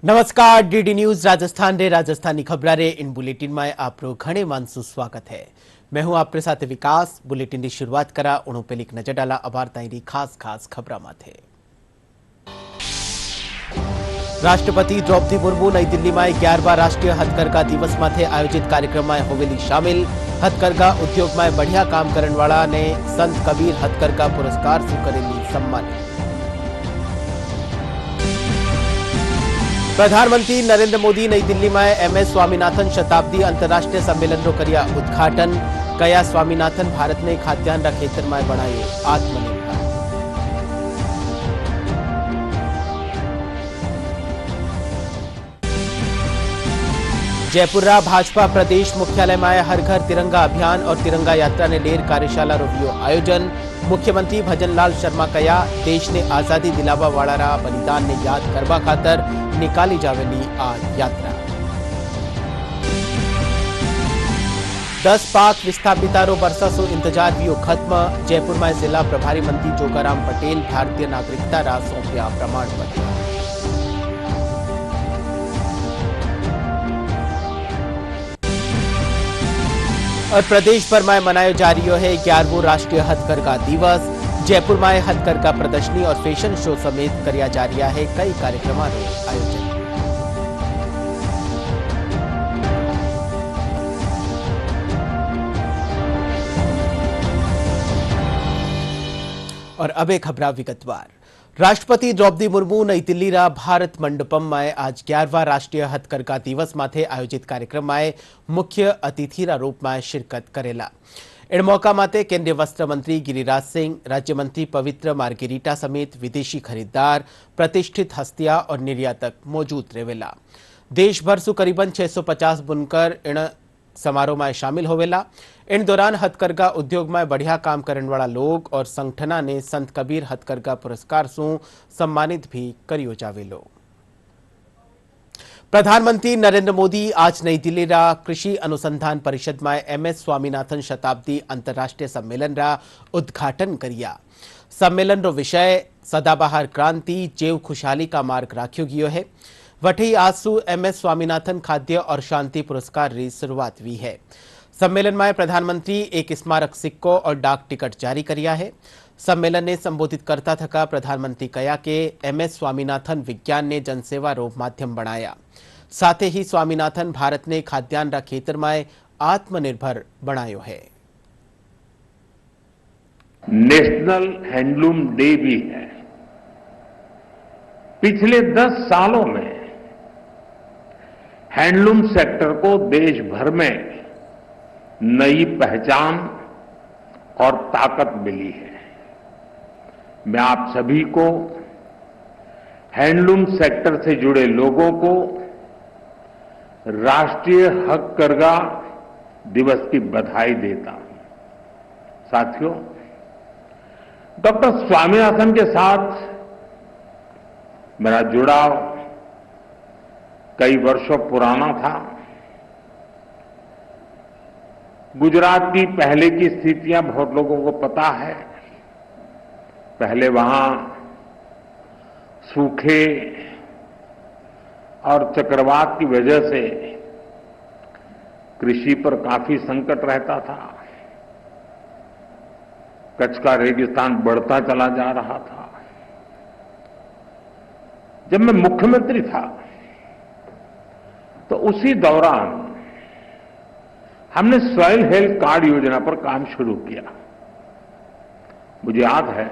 નમસ્કાર DD news Rajasthan रे राजस्थानी खबरा रे इन बुलेटिन में आपरो घणे मानसू स्वागत है। मैं हूं आपके साथ विकास। बुलेटिन की शुरुआत करा उणो पेली नजर डाला अबार ताईरी खास खास खबरा माथे। राष्ट्रपति द्रौपदी मुर्मू नई दिल्ली में 11वां राष्ट्रीय हथकरघा दिवस माथे आयोजित कार्यक्रम में होवेली शामिल। हथकरघा उद्योग में बढ़िया काम करने वाला ने संत कबीर हथकरघा पुरस्कार से करेली सम्मानित। प्रधानमंत्री नरेंद्र मोदी नई दिल्ली में एमएस स्वामीनाथन शताब्दी अंतर्राष्ट्रीय सम्मेलन रो करिया उद्घाटन। कया स्वामीनाथन भारत ने खाद्यान्न खेतर में बनायो आत्मनिर्भर। जयपुर भाजपा प्रदेश मुख्यालय में हर घर तिरंगा अभियान और तिरंगा यात्रा ने डेर कार्यशाला रो वियो आयोजन। मुख्यमंत्री भजनलाल शर्मा कया देश ने आजादी दिलावा वाला बलिदान ने याद करवा खातर निकाली जावेली आ यात्रा। 10 पाक विस्थापितारो बरसा सो इंतजार वियो खत्म। जयपुर में जिला प्रभारी मंत्री जोगाराम पटेल भारतीय नागरिकता रा सौंप्या प्रमाण पत्र। और प्रदेश भर में मनाया जा रही है 11वां राष्ट्रीय हथकरघा दिवस। जयपुर में हथकरघा प्रदर्शनी और फैशन शो समेत किया जा रहा है कई कार्यक्रमों का आयोजन। और अब एक खबर विगतवार। राष्ट्रपति द्रौपदी मुर्मू नई दिल्ली रा भारत मंडपम में आज 11वां राष्ट्रीय हथकरघा दिवस माथे आयोजित कार्यक्रम में मुख्य अतिथि रा रूप में शिरकत करेला। इन मौका माते केंद्रीय वस्त्र मंत्री गिरिराज सिंह, राज्य मंत्री पवित्र मार्गेरिटा समेत विदेशी खरीददार, प्रतिष्ठित हस्तियां और निर्यातक मौजूद रहेला। देश भर सु करीबन 650 बुनकर इन समारोह में शामिल होवेला। इन दौरान हथकरघा उद्योग में बढ़िया काम करने वाला लोग और संगठना ने संत कबीर हथकरघा पुरस्कार से सम्मानित भी करियो जावेलो। प्रधानमंत्री नरेंद्र मोदी आज नई दिल्ली रा कृषि अनुसंधान परिषद में एमएस स्वामीनाथन शताब्दी अंतर्राष्ट्रीय सम्मेलन रा उद्घाटन करिया। सम्मेलन रो विषय सदाबहार क्रांति जैव खुशहाली का मार्ग राख्यो गयो है। वठी आज सु एमएस स्वामीनाथन खाद्य और शांति पुरस्कार री शुरुआत हुई है। सम्मेलन में प्रधानमंत्री एक स्मारक सिक्को और डाक टिकट जारी करिया है। सम्मेलन ने संबोधित करता थका प्रधानमंत्री कहा कि एमएस स्वामीनाथन विज्ञान ने जनसेवा रो माध्यम बनाया। साथ ही स्वामीनाथन भारत ने खाद्यान्न खेतर में आत्मनिर्भर बनायो है। नेशनल हैंडलूम डे भी है। पिछले 10 सालों में हैंडलूम सेक्टर को देश भर में नई पहचान और ताकत मिली है। मैं आप सभी को हैंडलूम सेक्टर से जुड़े लोगों को राष्ट्रीय हथकरघा दिवस की बधाई देता हूं। साथियों, डॉक्टर स्वामीनाथन के साथ मेरा जुड़ाव कई वर्षों पुराना था। गुजरात की पहले की स्थितियां बहुत लोगों को पता है। पहले वहां सूखे और चक्रवात की वजह से कृषि पर काफी संकट रहता था। कच्छ का रेगिस्तान बढ़ता चला जा रहा था। जब मैं मुख्यमंत्री था तो उसी दौरान हमने सॉइल हेल्थ कार्ड योजना पर काम शुरू किया। मुझे याद है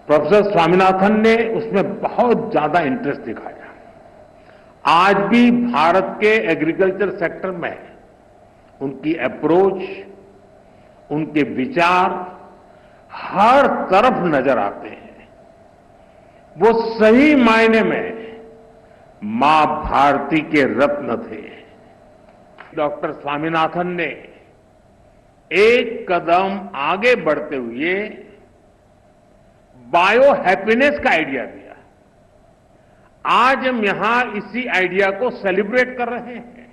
प्रोफेसर स्वामीनाथन ने उसमें बहुत ज्यादा इंटरेस्ट दिखाया। आज भी भारत के एग्रीकल्चर सेक्टर में उनकी अप्रोच, उनके विचार हर तरफ नजर आते हैं। वो सही मायने में मां भारती के रत्न थे। डॉक्टर स्वामीनाथन ने एक कदम आगे बढ़ते हुए बायो हैप्पीनेस का आइडिया दिया। आज हम यहां इसी आइडिया को सेलिब्रेट कर रहे हैं।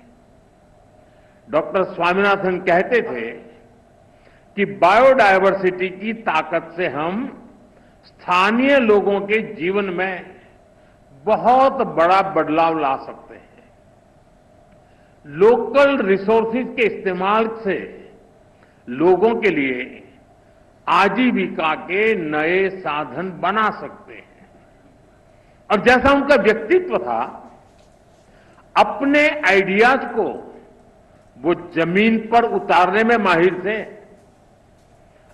डॉक्टर स्वामीनाथन कहते थे कि बायोडायवर्सिटी की ताकत से हम स्थानीय लोगों के जीवन में बहुत बड़ा बदलाव ला सकते हैं। लोकल रिसोर्सेज के इस्तेमाल से लोगों के लिए आजीविका के नए साधन बना सकते हैं। और जैसा उनका व्यक्तित्व था, अपने आइडियाज को वो जमीन पर उतारने में माहिर थे।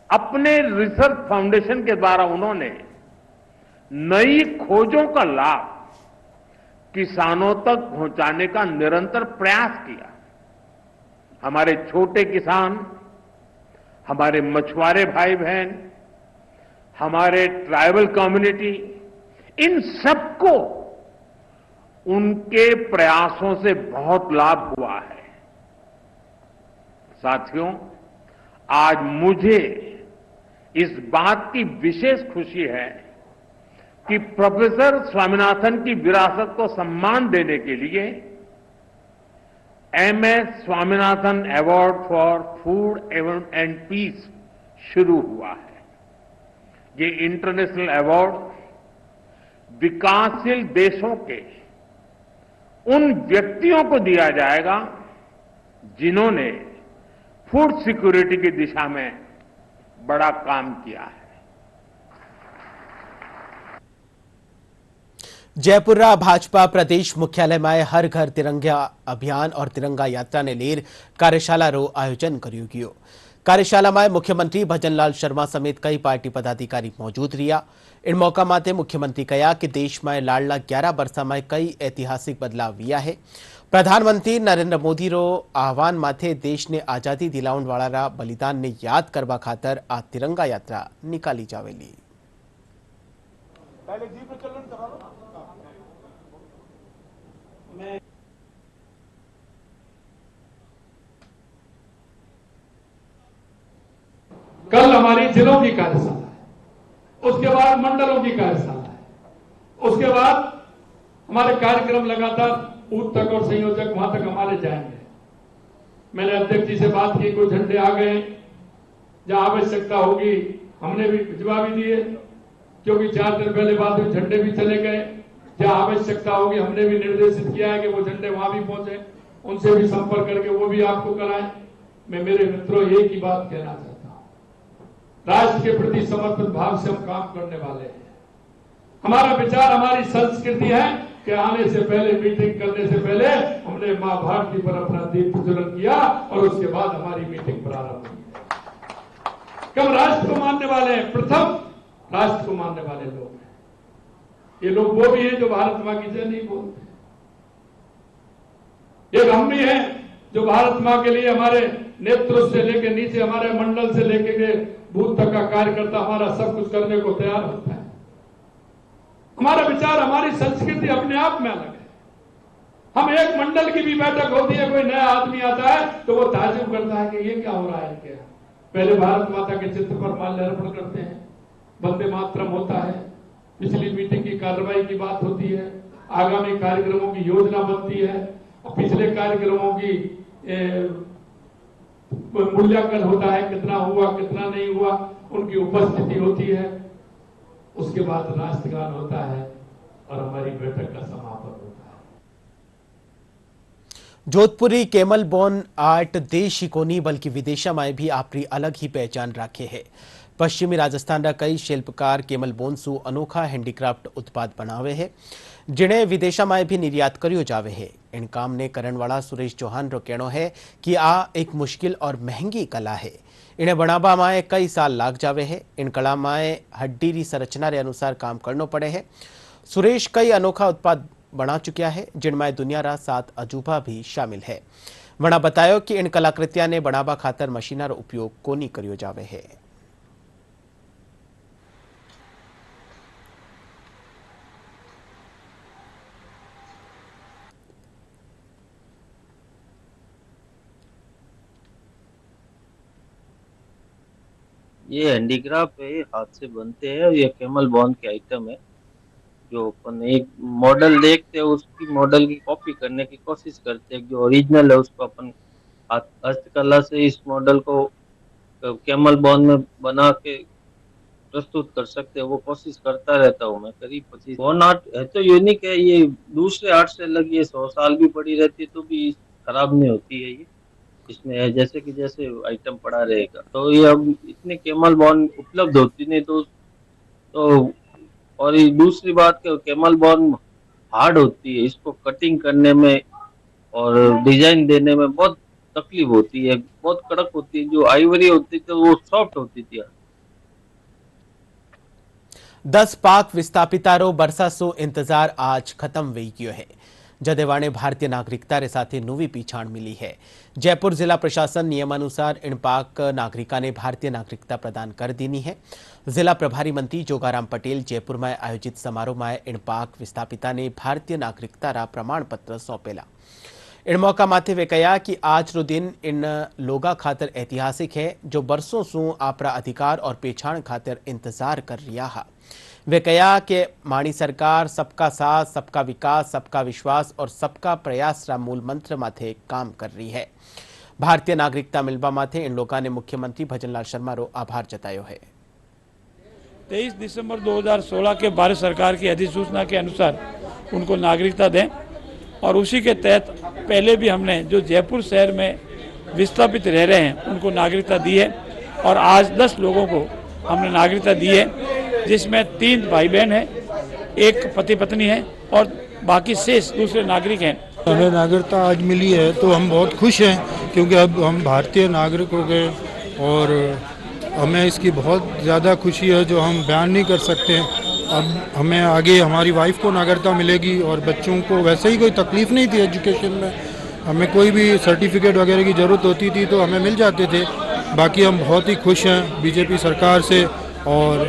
अपने रिसर्च फाउंडेशन के द्वारा उन्होंने नई खोजों का लाभ किसानों तक पहुंचाने का निरंतर प्रयास किया। हमारे छोटे किसान, हमारे मछुआरे भाई बहन, हमारे ट्राइबल कम्युनिटी, इन सबको उनके प्रयासों से बहुत लाभ हुआ है। साथियों, आज मुझे इस बात की विशेष खुशी है कि प्रोफेसर स्वामीनाथन की विरासत को सम्मान देने के लिए MS Swaminathan award for food and peace शुरू हुआ है। ये इंटरनेशनल अवार्ड विकासशील देशों के उन व्यक्तियों को दिया जाएगा जिन्होंने फूड सिक्योरिटी की दिशा में बड़ा काम किया है। जयपुरा भाजपा प्रदेश मुख्यालय में हर घर तिरंगा अभियान और तिरंगा यात्रा ने लेर कार्यशाला रो आयोजन कर्યું गयो। कार्यशाला में मुख्यमंत्री भजनलाल शर्मा समेत कई पार्टी पदाधिकारी मौजूद रहा। इन मौका माटे मुख्यमंत्री कहा कि देश में लाडला 11 वर्षा में कई ऐतिहासिक बदलाव विया है। प्रधानमंत्री नरेंद्र मोदी रो आह्वान माथे देश ने आजादी दिलावण वाला बलिदान ने याद करवा खातर आ तिरंगा यात्रा निकाली जावेली। कल हमारी जिलों की कार्यशाला है, उसके बाद मंडलों की कार्यशाला है, उसके बाद हमारे कार्यक्रम लगातार बूथ तक और संयोजक वहां तक हमारे जाएंगे। मैंने अध्यक्ष जी से बात की, कोई झंडे आ गए, जहां आवश्यकता होगी हमने भी भिजवा भी दिए, क्योंकि 4 दिन पहले बाद में झंडे भी चले गए। जहां आवश्यकता होगी हमने भी निर्देशित किया है कि वो झंडे वहां भी पहुंचे, उनसे भी संपर्क करके वो भी आपको कराएं। मैं मेरे मित्रों एक ही बात कहना चाहता हूं, राष्ट्र के प्रति समर्पित भाव से हम काम करने वाले हैं। हमारा विचार, हमारी संस्कृति है कि आने से पहले, मीटिंग करने से पहले हमने मां भारती पर अपना दीप प्रज्वलन किया और उसके बाद हमारी मीटिंग प्रारंभ हुई। कब राष्ट्र को मानने वाले हैं, प्रथम राष्ट्र को मानने वाले लोग हैं। ये लोग वो भी हैं जो भारत मां की जय नहीं बोलते। एक हम भी हैं जो भारत मां के लिए हमारे नेतृत्व से लेकर नीचे हमारे मंडल से लेकर बूथ तक का कार्यकर्ता हमारा सब कुछ करने को तैयार होता है। हमारा विचार, हमारी संस्कृति अपने आप में अलग है। हम एक मंडल की भी बैठक होती है, कोई नया आदमी आता है तो वो ताजुब करता है कि ये क्या हो रहा है क्या। पहले भारत माता के चित्र पर माल्यार्पण करते हैं, वंदे मातरम होता है, पिछली मीटिंग की कार्रवाई की बात होती है, आगामी कार्यक्रमों की योजना बनती है, और पिछले कार्यक्रमों की मूल्यांकन होता है, कितना हुआ कितना नहीं हुआ, उनकी उपस्थिति होती है। उसके बाद राष्ट्रगान होता है और हमारी बैठक का समापन होता है। जोधपुरी केमल बोन आर्ट देश ही कोनी बल्कि विदेशा में भी आपरी अलग ही पहचान राखे है। पश्चिमी राजस्थान रा कई शिल्पकार केमल बोन सु अनोखा हेन्डीक्राफ्ट उत्पाद बनावे है, जिन्हें विदेशा में भी निर्यात करियो जावे है। इन काम ने करण वाला सुरेश चौहान रो कहनो है कि आ एक मुश्किल और महंगी कला है। इन्हें बनावा में कई साल लाग जावे है। इन कला में हड्डी री संरचना रे अनुसार काम करनो पड़े है। सुरेश कई अनोखा उत्पाद बना चुक्या है, जिनमें दुनिया रा 7 अजूबा भी शामिल है। वणा बतायो कि इन कलाकृतियां ने बनावा खातर मशीना रो उपयोग कोनी करियो जावे है। ये हैंडीक्राफ्ट है, ये हाथ से बनते हैं। ये कैमल बॉन के आइटम है, जो अपन एक मॉडल देखते हैं उसकी मॉडल की कॉपी करने की कोशिश करते हैं। जो ओरिजिनल है उसको अपन हस्तकला से इस मॉडल को कैमल बॉन में बना के प्रस्तुत कर सकते हैं वो कोशिश करता रहता हूँ मैं। करीब 25 बॉन आर्ट है तो यूनिक है, ये दूसरे आर्ट से अलग, ये 100 साल भी पड़ी रहती है तो भी खराब नहीं होती है ये। इसमें है जैसे कि जैसे आइटम पड़ा रहेगा, तो ये अब इतने केमल बॉन उपलब्ध होती नहीं तो और ये दूसरी बात कि केमल बॉन हार्ड होती है, इसको कटिंग करने में और डिजाइन देने में बहुत तकलीफ होती है, बहुत कड़क होती है। जो आइवरी होती थी वो सॉफ्ट होती थी। 10 पाक विस्थापितारो बरसासो इंतजार आज खत्म वही गयो है। जदेवाणे भारतीय नागरिकता रे साथे नवी पीछाण मिली है। जयपुर जिला प्रशासन नियमानुसार इन पाक नागरिका ने भारतीय नागरिकता प्रदान कर दीनी है। जिला प्रभारी मंत्री जोगाराम पटेल जयपुर में आयोजित समारोह में इन पाक विस्थापिता ने भारतीय नागरिकता रा प्रमाण पत्र सौंपेला। इन मौका माथे वे कहा कि आज रो दिन इन लोगा खातर ऐतिहासिक है जो बरसों सू आपरा अधिकार और पेछाण खातर इंतजार कर रिया हा। वे कहा कि माणी सरकार सबका साथ, सबका विकास, सबका विश्वास और सबका प्रयास रा मूल मंत्र माथे काम कर रही है। भारतीय नागरिकता मिलवा माथे इन लोगों ने मुख्यमंत्री भजनलाल शर्मा रो आभार जतायो है। 23 दिसंबर 2016 के भारत सरकार की अधिसूचना के अनुसार उनको नागरिकता दें और उसी के तहत पहले भी हमने जो जयपुर शहर में विस्थापित रह रहे हैं उनको नागरिकता दी है और आज 10 लोगों को हमने नागरिकता दी है, जिसमें 3 भाई बहन हैं, 1 पति पत्नी है और बाकी शेष दूसरे नागरिक हैं। हमें नागरिकता आज मिली है तो हम बहुत खुश हैं क्योंकि अब हम भारतीय नागरिक हो गए और हमें इसकी बहुत ज़्यादा खुशी है जो हम बयान नहीं कर सकते। अब हमें आगे हमारी वाइफ को नागरिकता मिलेगी और बच्चों को वैसे ही कोई तकलीफ़ नहीं थी एजुकेशन में, हमें कोई भी सर्टिफिकेट वगैरह की ज़रूरत होती थी तो हमें मिल जाते थे। बाकी हम बहुत ही खुश हैं बीजेपी सरकार से और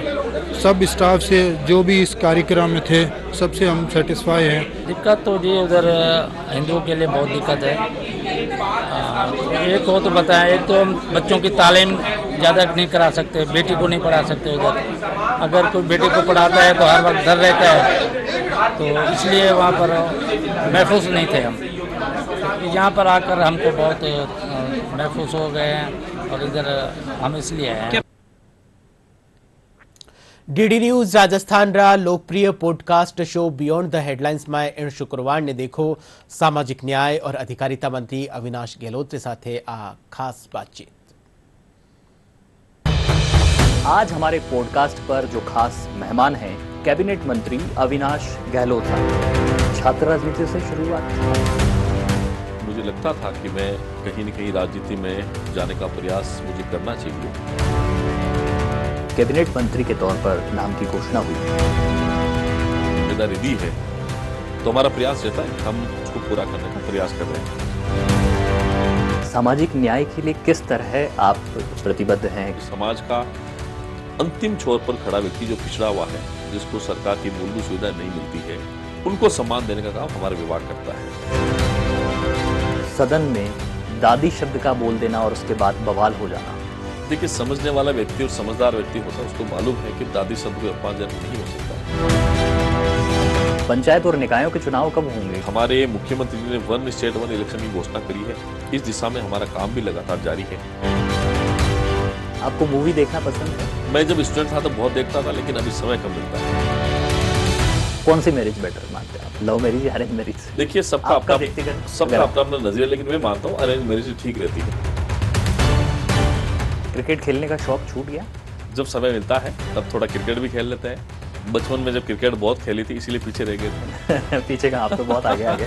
सब स्टाफ से जो भी इस कार्यक्रम में थे, सबसे हम सेटिस्फाई हैं। दिक्कत तो जी उधर हिंदुओं के लिए बहुत दिक्कत है। एक को तो बताएं, एक तो हम बच्चों की तालीम ज़्यादा नहीं करा सकते, बेटी को नहीं पढ़ा सकते उधर। अगर कोई बेटी को पढ़ाता है तो हर वक्त डर रहता है, तो इसलिए वहाँ पर महफूज नहीं थे हम। यहाँ पर आकर हमको बहुत महफूज हो गए हैं और इधर हम इसलिए हैं। डीडी न्यूज राजस्थान रा लोकप्रिय podcast show beyond the headlines में इन शुक्रवार ने देखो सामाजिक न्याय और अधिकारिता मंत्री अविनाश गहलोत के साथ आ खास बातचीत। आज हमारे पॉडकास्ट पर जो खास मेहमान हैं, कैबिनेट मंत्री अविनाश गहलोत हैं। छात्र राजनीति से शुरुआत। मुझे लगता था कि मैं कहीं न कहीं राजनीति में जाने का प्रयास मुझे करना चाहिए। कैबिनेट मंत्री के तौर पर नाम की घोषणा हुई। जिम्मेदारी दी है तो हमारा प्रयास रहता है, हम उसको पूरा करने का प्रयास कर रहे हैं। सामाजिक न्याय के लिए किस तरह आप प्रतिबद्ध हैं? समाज का अंतिम छोर पर खड़ा व्यक्ति जो पिछड़ा हुआ है, जिसको सरकार की मूलभूत सुविधा नहीं मिलती है, उनको सम्मान देने का काम हमारा विभाग करता है। सदन में दादी शब्द का बोल देना और उसके बाद बवाल हो जाना। देखिए, समझने वाला व्यक्ति और समझदार व्यक्ति होता है, उसको मालूम है कि दादी शब्द कोई अपमानजनक नहीं हो सकता। पंचायत और निकायों के चुनाव कब होंगे? हमारे मुख्यमंत्री ने 1 स्टेट 1 इलेक्शन की घोषणा करी है। इस दिशा में हमारा काम भी लगातार जारी है। आपको मूवी देखना पसंद है? मैं जब स्टूडेंट था तो बहुत देखता था, लेकिन अभी समय कम मिलता है। कौन सी मैरिज बेटर मानते हैं आप, लव मैरिज या अरेंज मैरिज? देखिए, सबका अपना नजरिया, लेकिन मैं मानता हूँ अरेंज मैरिज ठीक रहती है। क्रिकेट खेलने का शौक छूट गया? जब समय मिलता है तब थोड़ा क्रिकेट भी खेल लेते हैं। बचपन में जब क्रिकेट बहुत खेली थी इसीलिए पीछे रह गए थे। पीछे का आप तो बहुत आगे आ गए।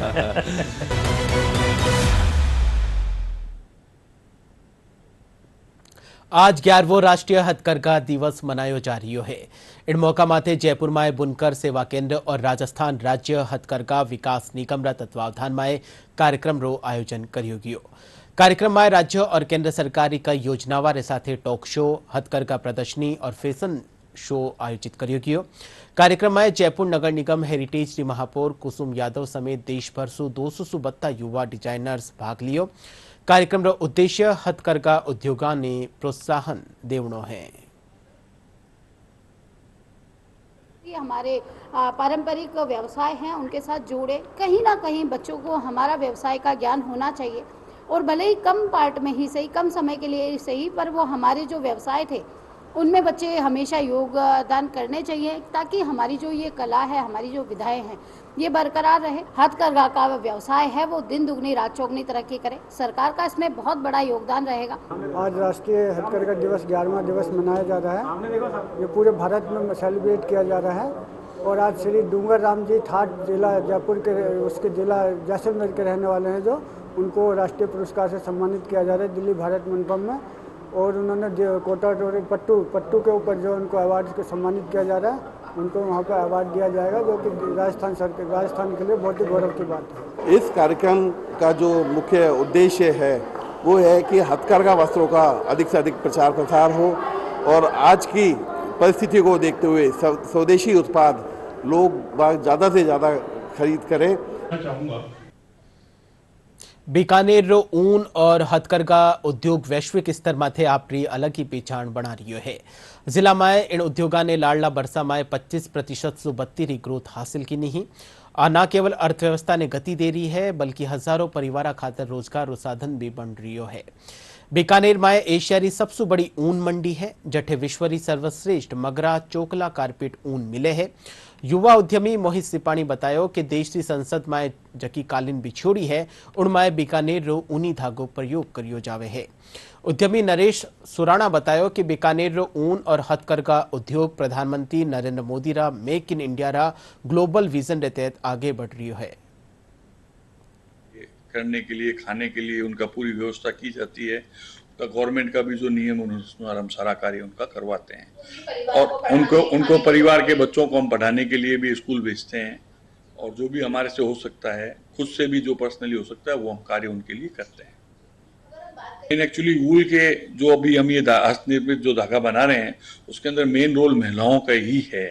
आज 11वां राष्ट्रीय हथकरघा दिवस मनायो जा रही है। इन मौका माथे जयपुर में बुनकर सेवा केंद्र और राजस्थान राज्य हथकरघा विकास निगम रा तत्वावधान में कार्यक्रम रो आयोजन करियो गयो। कार्यक्रम में राज्य और केंद्र सरकार कई योजनावां रे साथे टॉक शो, हथकरघा प्रदर्शनी और फैशन शो आयोजित करियो गयो। कार्यक्रम में जयपुर नगर निगम हेरिटेज री महापौर कुसुम यादव समेत देश भर सु 200 युवा डिजाइनर्स भाग लियो। कार्यक्रम रो उद्देश्य हथकरघा उद्योगा ने प्रोत्साहन देवनो है। हमारे पारंपरिक व्यवसाय हैं उनके साथ जोड़े, कहीं ना कहीं बच्चों को हमारा व्यवसाय का ज्ञान होना चाहिए और भले ही कम पार्ट में ही सही, कम समय के लिए ही सही, पर वो हमारे जो व्यवसाय थे उनमें बच्चे हमेशा योगदान करने चाहिए ताकि हमारी जो ये कला है, हमारी जो विधाएं हैं, ये बरकरार रहे। हथकरघा का व्यवसाय है वो दिन दुगनी रात चौगनी तरक्की करे। सरकार का इसमें बहुत बड़ा योगदान रहेगा। आज राष्ट्रीय हथकरघा दिवस 11वां दिवस मनाया जा रहा है। ये पूरे भारत में सेलिब्रेट किया जा रहा है और आज श्री डूंगर राम जी ठाट जिला जयपुर के उसके जिला जैसलमेर के रहने वाले हैं, जो उनको राष्ट्रीय पुरस्कार से सम्मानित किया जा रहा है दिल्ली भारत मंडपम में। और उन्होंने कोटा पट्टू के ऊपर जो उनको अवार्ड से सम्मानित किया जा रहा है, उनको वहाँ पर अवार्ड दिया जाएगा, जो कि राजस्थान के लिए बहुत ही गौरव की बात है। इस कार्यक्रम का जो मुख्य उद्देश्य है वो है कि हथकरघा वस्त्रों का अधिक से अधिक प्रचार प्रसार हो और आज की परिस्थिति को देखते हुए स्वदेशी उत्पाद लोग ज़्यादा से ज़्यादा खरीद करें। बीकानेर ऊन और हथकरघा उद्योग वैश्विक स्तर माथे आपरी अलग ही पहचान बना रही है। जिला में इन उद्योगों ने लाडला बरसा में 25% से बत्तीरी ग्रोथ हासिल की नहीं। न केवल अर्थव्यवस्था ने गति दे रही है बल्कि हजारों परिवार खातर रोजगार और साधन भी बन रही है। बीकानेर में एशिया री सबसे बड़ी ऊन मंडी है, जठे विश्व री सर्वश्रेष्ठ मगरा चोकला कारपेट ऊन मिले है। युवा उद्यमी मोहित सिपाणी बतायो कि देश की संसद में जकी कालीन बिछोड़ी है उनमें बीकानेर रो ऊनी धागो प्रयोग करियो जावे है। उद्यमी नरेश सुराणा बतायो कि बीकानेर रो ऊन और हथकरघा उद्योग प्रधानमंत्री नरेंद्र मोदी रा मेक इन इंडिया रा ग्लोबल विजन के तहत आगे बढ़ रही है। करने के लिए, खाने के लिए उनका पूरी व्यवस्था की जाती है। गवर्नमेंट का भी जो नियम अनुसार हम सारा कार्य उनका करवाते हैं और उनको परिवार के बच्चों को हम पढ़ाने के लिए भी स्कूल भेजते हैं और जो भी हमारे से हो सकता है, खुद से भी जो पर्सनली हो सकता है, वो हम कार्य उनके लिए करते हैं। लेकिन एक्चुअली वूल के जो अभी हम ये हस्तनिर्मित जो धागा बना रहे हैं उसके अंदर मेन रोल महिलाओं का ही है,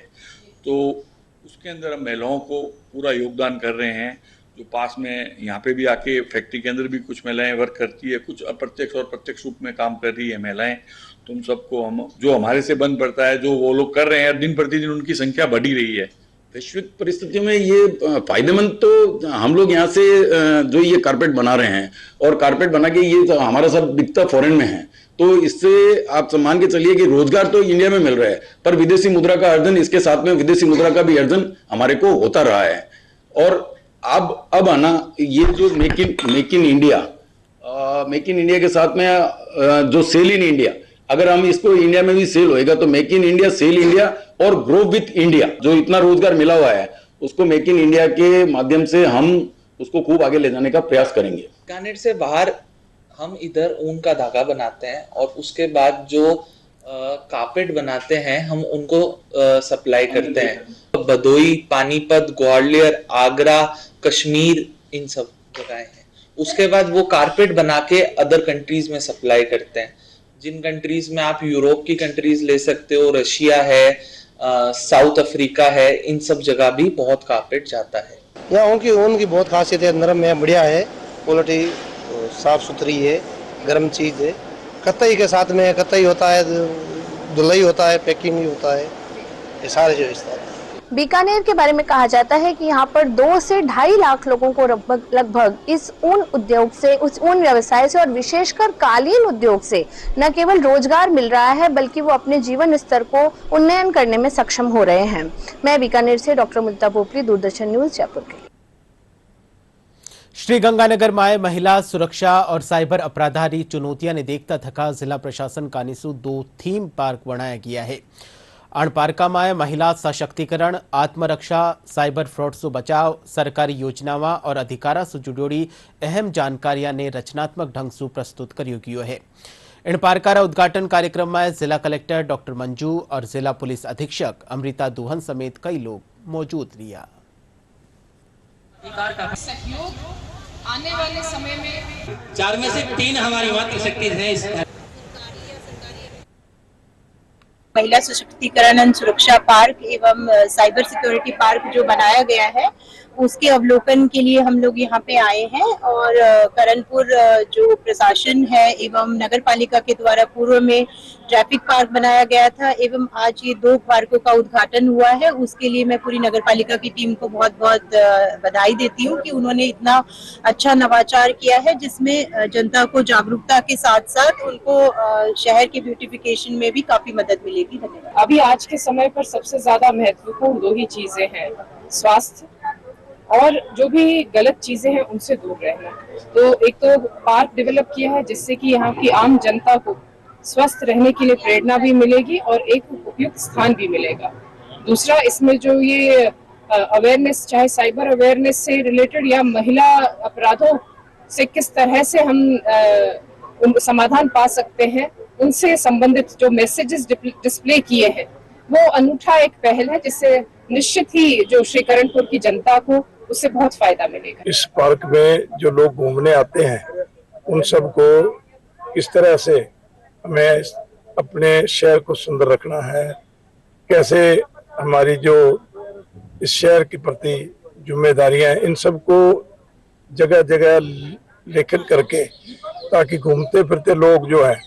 तो उसके अंदर हम महिलाओं को पूरा योगदान कर रहे हैं। जो पास में यहाँ पे भी आके फैक्ट्री के अंदर भी कुछ महिलाएं वर्क करती है, कुछ अप्रत्यक्ष और प्रत्यक्ष रूप में काम कर रही है महिलाएं। तुम सबको हम जो हमारे से बन पड़ता है जो वो लोग कर रहे हैं, दिन प्रतिदिन उनकी संख्या बढ़ी रही है। वैश्विक परिस्थितियों में ये फायदेमंद तो हम लोग यहाँ से जो ये कारपेट बना रहे हैं और कारपेट बना के ये हमारा सब बिकता फॉरेन में है, तो इससे आप मान के चलिए कि रोजगार तो इंडिया में मिल रहा है पर विदेशी मुद्रा का अर्जन, इसके साथ में विदेशी मुद्रा का भी अर्जन हमारे को होता रहा है। और अब आना ये जो मेक इन इंडिया के साथ में जो सेल इन इंडिया, अगर हम इसको इंडिया में भी सेल होएगा तो make in India, sell India और ग्रो विथ इंडिया, जो इतना रोजगार मिला हुआ है उसको मेक इन इंडिया के माध्यम से हम उसको खूब आगे ले जाने का प्रयास करेंगे। बीकानेर से बाहर हम इधर ऊन का धागा बनाते हैं और उसके बाद जो कारपेट बनाते हैं हम उनको सप्लाई करते हैं। भदोई, पानीपत, ग्वालियर, आगरा, कश्मीर, इन सब जगह हैं। उसके बाद वो कारपेट बना के अदर कंट्रीज में सप्लाई करते हैं। जिन कंट्रीज में आप यूरोप की कंट्रीज ले सकते हो, रशिया है, साउथ अफ्रीका है, इन सब जगह भी बहुत कारपेट जाता है। यहाँ ऊन की बहुत खासियत है, नरम है, बढ़िया है, क्वालिटी साफ सुथरी है, गर्म चीज है। कतई के साथ में कतई होता है, धुलाई होता है, पैकिंग भी होता है, ये सारे जो इस तरह। बीकानेर के बारे में कहा जाता है कि यहाँ पर 2 से 2.5 लाख लोगों को लगभग इस ऊन उद्योग से, उस ऊन व्यवसाय से और विशेषकर कालीन उद्योग से न केवल रोजगार मिल रहा है बल्कि वो अपने जीवन स्तर को उन्नयन करने में सक्षम हो रहे हैं। मैं बीकानेर से डॉक्टर मुदिता पोपली, दूरदर्शन न्यूज, जयपुर के। श्रीगंगानगर में महिला सुरक्षा और साइबर अपराधारी चुनौतियां ने देखता थका जिला प्रशासन कानीसू 2 थीम पार्क बनाया गया है। अणपारका में महिला सशक्तिकरण, आत्मरक्षा, साइबर फ्रॉड से बचाव, सरकारी योजनाओं और अधिकारा से जुड़ी अहम जानकारियां ने रचनात्मक ढंग से प्रस्तुत करियो है। अणपारका उद्घाटन कार्यक्रम में जिला कलेक्टर डॉक्टर मंजू और जिला पुलिस अधीक्षक अमृता दुहन समेत कई लोग मौजूद रिया। सहयोग आने वाले समय में 4 में से 3 हमारी मातृशक्ति है। महिला सशक्तिकरण एवं सुरक्षा पार्क एवं साइबर सिक्योरिटी पार्क जो बनाया गया है उसके अवलोकन के लिए हम लोग यहाँ पे आए हैं। और करणपुर जो प्रशासन है एवं नगर पालिका के द्वारा पूर्व में ट्रैफिक पार्क बनाया गया था एवं आज ये 2 पार्कों का उद्घाटन हुआ है, उसके लिए मैं पूरी नगर पालिका की टीम को बहुत बहुत बधाई देती हूँ कि उन्होंने इतना अच्छा नवाचार किया है, जिसमें जनता को जागरूकता के साथ साथ उनको शहर के ब्यूटिफिकेशन में भी काफी मदद मिलेगी। धन्यवाद। अभी आज के समय पर सबसे ज्यादा महत्वपूर्ण 2 ही चीजें हैं, स्वास्थ्य और जो भी गलत चीजें हैं उनसे दूर रहना। तो एक तो पार्क डेवलप किया है जिससे कि यहाँ की आम जनता को स्वस्थ रहने के लिए प्रेरणा भी मिलेगी और एक उपयुक्त स्थान भी मिलेगा। दूसरा, इसमें जो ये अवेयरनेस, चाहे साइबर अवेयरनेस से रिलेटेड या महिला अपराधों से किस तरह से हम उन समाधान पा सकते हैं, उनसे संबंधित जो मैसेजेस डिस्प्ले किए हैं, वो अनूठा एक पहल है जिससे निश्चित ही जो श्री करणपुर की जनता को उससे बहुत फायदा मिलेगा। इस पार्क में जो लोग घूमने आते हैं उन सबको किस तरह से हमें अपने शहर को सुंदर रखना है, कैसे हमारी जो इस शहर के प्रति जिम्मेदारियां हैं, इन सबको जगह जगह लेखन करके, ताकि घूमते फिरते लोग जो हैं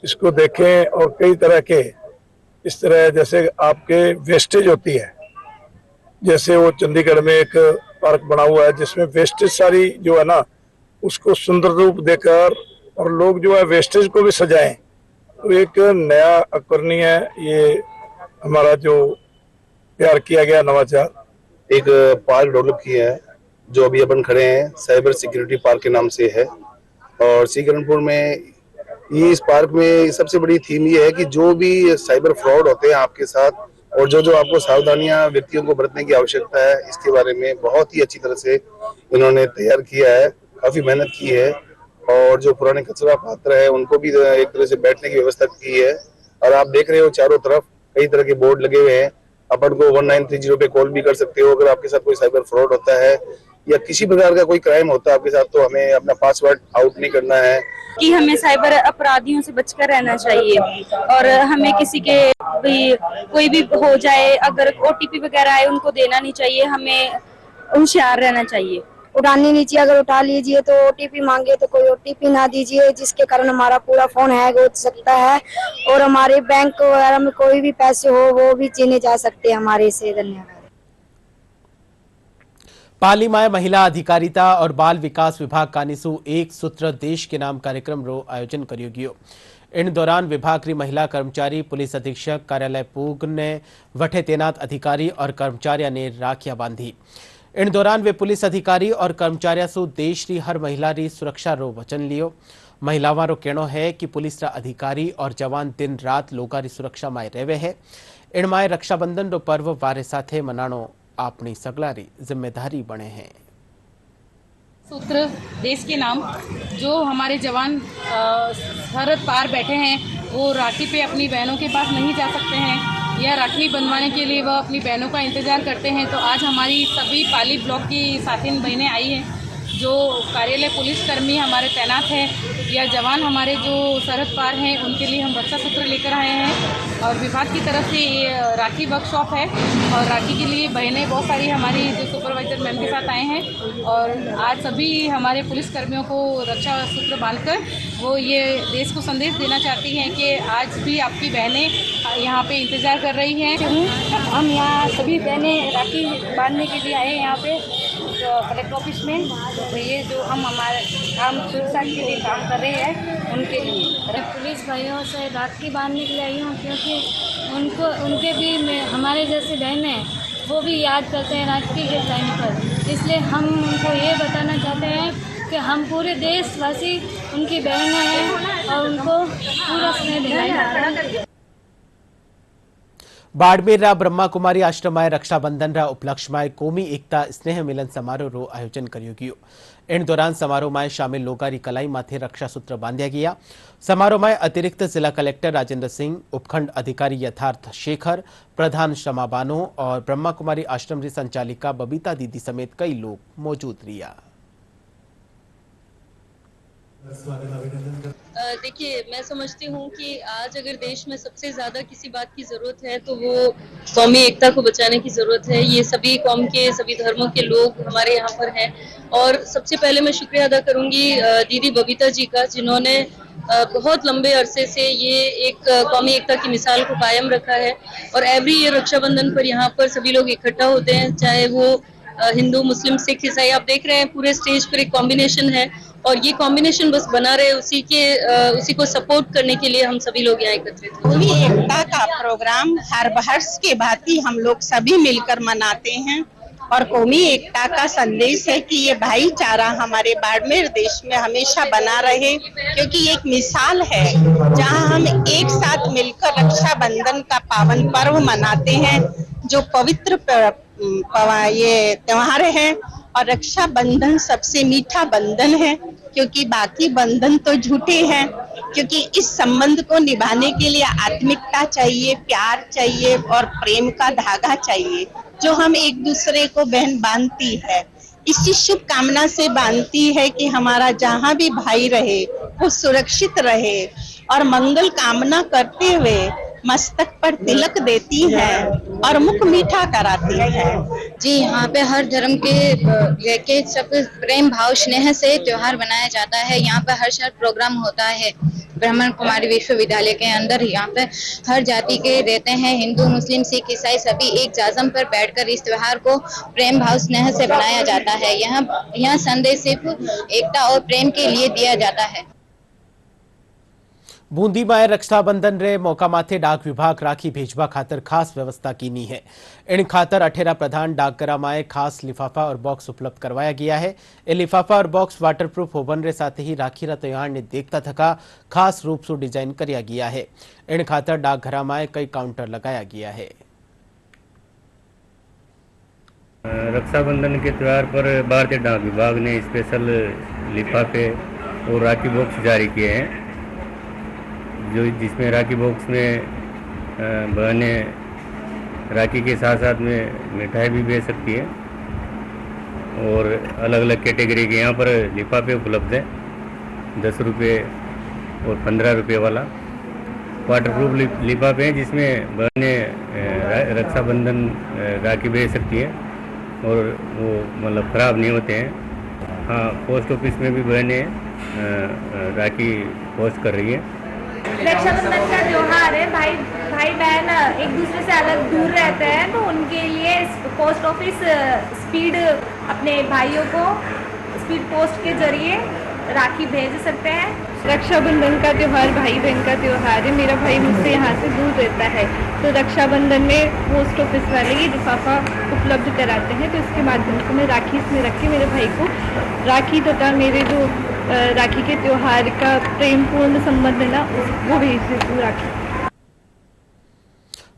इसको देखें और कई तरह के इस तरह जैसे आपके वेस्टेज होती है, जैसे वो चंडीगढ़ में एक पार्क बना हुआ है जिसमें वेस्टेज सारी जो है ना उसको सुंदर रूप देकर और लोग जो है वेस्टेज को भी सजाएं, तो एक नया अकर्णीय ये हमारा जो तैयार किया गया नवाचार एक पार्क डेवलप किया है जो अभी अपन खड़े हैं साइबर सिक्योरिटी पार्क के नाम से है। और करणपुर में ये इस पार्क में सबसे बड़ी थीम ये है कि जो भी साइबर फ्रॉड होते हैं आपके साथ और जो आपको सावधानियां व्यक्तियों को बरतने की आवश्यकता है, इसके बारे में बहुत ही अच्छी तरह से इन्होंने तैयार किया है, काफी मेहनत की है। और जो पुराने कचरा पात्र है उनको भी एक तरह से बैठने की व्यवस्था की है। और आप देख रहे हो चारों तरफ कई तरह के बोर्ड लगे हुए हैं, अपन को 1930 पे कॉल भी कर सकते हो अगर आपके साथ कोई साइबर फ्रॉड होता है या किसी प्रकार का कोई क्राइम होता है आपके साथ, तो हमें अपना पासवर्ड आउट नहीं करना है कि हमें साइबर अपराधियों से बचकर रहना चाहिए और हमें किसी के भी कोई भी हो जाए अगर OTP वगैरह आए उनको देना नहीं चाहिए, हमें होशियार रहना चाहिए। उठानी नहीं चाहिए, अगर उठा लीजिए तो OTP मांगे तो कोई OTP ना दीजिए जिसके कारण हमारा पूरा फोन हैक हो सकता है और हमारे बैंक वगैरह में कोई भी पैसे हो वो भी चीने जा सकते हैं हमारे से। धन्यवाद। पाली में महिला अधिकारिता और बाल विकास विभाग कानीसु एक सूत्र देश के नाम कार्यक्रम रो आयोजन करियो गयो। इन दौरान विभाग की महिला कर्मचारी, पुलिस अधीक्षक कार्यालय पूग ने वठे तैनात अधिकारी और कर्मचारियों ने राखियां बांधी। इन दौरान वे पुलिस अधिकारी और कर्मचारियों से देश की हर महिला री सुरक्षा रो वचन लियो। महिलावां रो कहनो है कि पुलिस रा अधिकारी और जवान दिन रात लोगा री सुरक्षा में रहे है। इन माए रक्षाबंधन रो पर्व वारे साथे मनाणो अपनी सगलारी जिम्मेदारी बने हैं। सूत्र देश के नाम जो हमारे जवान सरहद पार बैठे हैं वो राखी पे अपनी बहनों के पास नहीं जा सकते हैं या राखी बंधवाने के लिए वह अपनी बहनों का इंतजार करते हैं। तो आज हमारी सभी पाली ब्लॉक की साथीन बहनें आई हैं, जो कार्यालय पुलिस कर्मी हमारे तैनात हैं या जवान हमारे जो सरहद पार हैं, उनके लिए हम रक्षा सूत्र लेकर आए हैं। और विभाग की तरफ से ये राखी वर्कशॉप है और राखी के लिए बहनें बहुत सारी हमारी जो सुपरवाइजर मैम के साथ आए हैं और आज सभी हमारे पुलिस कर्मियों को रक्षा सूत्र बांधकर वो ये देश को संदेश देना चाहती हैं कि आज भी आपकी बहनें यहाँ पे इंतज़ार कर रही हैं। हम यहाँ सभी बहनें राखी बांधने के लिए आए यहाँ पे कलेक्टर ऑफिस में। तो ये जो हम हमारे काम सुरक्षा के लिए काम कर रहे हैं उनके लिए पुलिस भाइयों से राखी बांधने के लिए आई हूँ, क्योंकि उनके भी हमारे जैसे बहनें वो भी याद करते हैं राखी के टाइम पर, इसलिए हम उनको ये बताना चाहते हैं कि हम पूरे देशवासी उनकी बहनें हैं और उनको पूरा स्नेह दिलाएंगे। बाड़मेर रा ब्रह्मा कुमारी आश्रम में रक्षाबंधन रा उपलक्ष्य में कौमी एकता स्नेह मिलन समारोह रो आयोजन करियो गयो। इन दौरान समारोह में शामिल लोगारी कलाई माथे रक्षा सूत्र बांध्या गया। समारोह में अतिरिक्त जिला कलेक्टर राजेंद्र सिंह, उपखंड अधिकारी यथार्थ शेखर, प्रधान शमा बानो और ब्रह्मा कुमारी आश्रम की संचालिका बबीता दीदी समेत कई लोग मौजूद रिया। देखिए, मैं समझती हूँ कि आज अगर देश में सबसे ज्यादा किसी बात की जरूरत है तो वो कौमी एकता को बचाने की जरूरत है। ये सभी कौम के, सभी धर्मों के लोग हमारे यहाँ पर हैं और सबसे पहले मैं शुक्रिया अदा करूंगी दीदी बबीता जी का, जिन्होंने बहुत लंबे अरसे से ये एक कौमी एकता की मिसाल को कायम रखा है। और एवरी ईयर रक्षाबंधन पर यहाँ पर सभी लोग इकट्ठा होते हैं, चाहे वो हिंदू, मुस्लिम, सिख, ईसाई। आप देख रहे हैं पूरे स्टेज पर एक कॉम्बिनेशन है और ये कॉम्बिनेशन बस बना रहे, उसी को सपोर्ट करने के लिए हम सभी लोग यहाँ एकत्रित हैं। कौमी एकता का प्रोग्राम हर वर्ष के भांति हम लोग सभी मिलकर मनाते हैं और कौमी एकता का संदेश है कि ये भाईचारा हमारे बाड़मेर देश में हमेशा बना रहे, क्योंकि ये एक मिसाल है जहां हम एक साथ मिलकर रक्षाबंधन का पावन पर्व मनाते हैं, जो पवित्र ये त्योहार है। और रक्षाबंधन सबसे मीठा बंधन है, क्योंकि बाकी बंधन तो झूठे हैं, क्योंकि इस संबंध को निभाने के लिए आत्मिकता चाहिए, प्यार चाहिए और प्रेम का धागा चाहिए, जो हम एक दूसरे को बहन बांधती है। इसी शुभ कामना से बांधती है कि हमारा जहाँ भी भाई रहे वो सुरक्षित रहे और मंगल कामना करते हुए मस्तक पर तिलक देती है और मुख मीठा कराती है। जी, यहाँ पे हर धर्म के सब प्रेम भाव स्नेह से त्योहार मनाया जाता है। यहाँ पे हर साल प्रोग्राम होता है ब्राह्मण कुमारी विश्वविद्यालय के अंदर। यहाँ पे हर जाति के रहते हैं, हिंदू, मुस्लिम, सिख, ईसाई, सभी एक जाजम पर बैठकर इस त्योहार को प्रेम भाव स्नेह से मनाया जाता है। यहाँ संदेश सिर्फ एकता और प्रेम के लिए दिया जाता है। बूंदी में रक्षाबंधन रे मौका माथे डाक विभाग राखी भेजवा खातर खास व्यवस्था कीनी है। इन खातर अठेरा प्रधान डाकघरा में खास लिफाफा और बॉक्स उपलब्ध करवाया गया है। ये लिफाफा और बॉक्स वाटरप्रूफ होवन रे साथ ही राखी रा त्योहार ने देखता थका खास रूप से डिजाइन किया गया है। इन खातर डाकघरा में कई काउंटर लगाया गया है। रक्षाबंधन के त्यौहार पर भारतीय डाक विभाग ने स्पेशल लिफाफे और राखी बॉक्स जारी किए हैं, जो जिसमें राखी बॉक्स में बहनें राखी के साथ साथ में मिठाई भी भेज सकती है और अलग अलग कैटेगरी के यहाँ पर लिफाफे उपलब्ध है। 10 रुपये और 15 रुपये वाला वाटरप्रूफ लिफाफे हैं, जिसमें बहनें रक्षाबंधन राखी भेज सकती है और वो मतलब ख़राब नहीं होते हैं। हाँ, पोस्ट ऑफिस में भी बहनें राखी पोस्ट कर रही है। रक्षाबंधन का त्योहार है, भाई बहन एक दूसरे से अलग दूर रहते हैं, तो उनके लिए पोस्ट ऑफिस स्पीड अपने भाइयों को स्पीड पोस्ट के जरिए राखी भेज सकते हैं। रक्षाबंधन का त्योहार भाई बहन का त्योहार है। मेरा भाई मुझसे यहाँ से दूर रहता है, तो रक्षाबंधन में पोस्ट ऑफिस वाले ये लिफाफा उपलब्ध कराते हैं, तो इसके माध्यम से मैं राखी इसमें रख के मेरे भाई को राखी तथा मेरे जो राखी के त्योहार का प्रेमपूर्ण संबंध है ना, वो भेज देती हूँ राखी।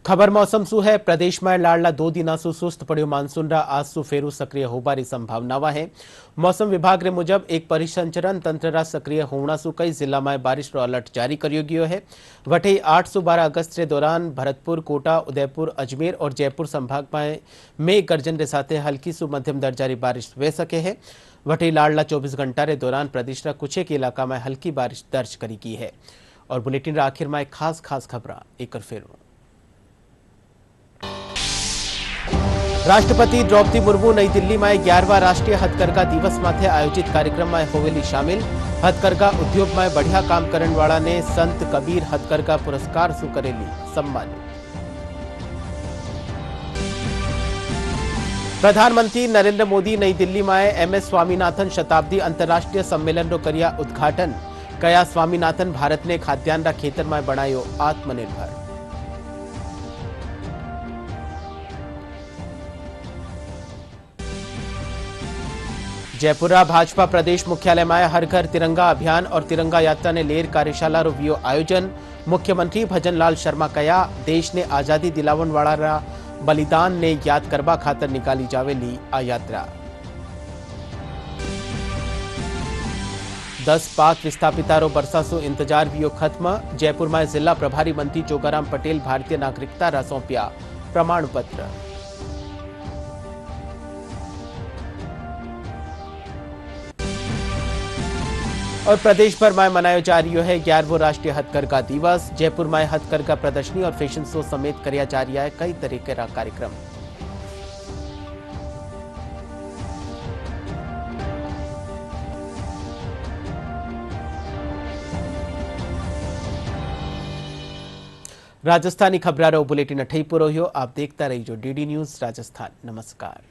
खबर मौसम सु है। प्रदेश में लाडला 2 दिना सु सुस्त पड़ो मानसून रा आज सु फेरू सक्रिय होबारी संभावना है। मौसम विभाग रे मुजब एक परिसंचरण तंत्र रा सक्रिय होना सु कई जिला में बारिश रो अलर्ट जारी करियो गयो है। वटे 8 से 12 अगस्त के दौरान भरतपुर, कोटा, उदयपुर, अजमेर और जयपुर संभाग में मेघ गर्जन के साथ हल्की सु मध्यम दर्जारी बारिश वे सके है। वटे लाडला 24 घंटा रे दौरान प्रदेश रा कुछ एक इलाका में हल्की बारिश दर्ज करी गई है। और बुलेटिन रा आखिर में खास खबर एक फिर। राष्ट्रपति द्रौपदी मुर्मू नई दिल्ली में 11वां राष्ट्रीय हथकरघा दिवस माथे आयोजित कार्यक्रम में होवेली शामिल। हथकरघा उद्योग में बढ़िया काम करने वाला ने संत कबीर हथकरघा पुरस्कार सु करेली सम्मानित। प्रधानमंत्री नरेंद्र मोदी नई दिल्ली में MS स्वामीनाथन शताब्दी अंतर्राष्ट्रीय सम्मेलन रो करिया उद्घाटन। कया स्वामीनाथन भारत ने खाद्यान्न रा खेतर में बनायो आत्मनिर्भर। जयपुरा भाजपा प्रदेश मुख्यालय में हर घर तिरंगा अभियान और तिरंगा यात्रा ने लेर कार्यशाला रो वियो आयोजन। मुख्यमंत्री भजनलाल शर्मा कया देश ने आजादी दिलावन वाला रा बलिदान ने याद करवा खातर निकाली जावेली आ यात्रा। 10 पाक विस्थापितारो बरसासु इंतजार वियो खत्म। जयपुर में जिला प्रभारी मंत्री जोगाराम पटेल भारतीय नागरिकता रा सौंप्या प्रमाण पत्र। और प्रदेश भर में मनायो जा रही है 11वां राष्ट्रीय हथकरघा दिवस। जयपुर में हथकरघा प्रदर्शनी और फैशन शो समेत कराया जा रहा है कई तरह के कार्यक्रम। राजस्थानी खबरारो बुलेटिन अठई पूरो हो। आप देखता रहिजो DD न्यूज़ राजस्थान। नमस्कार।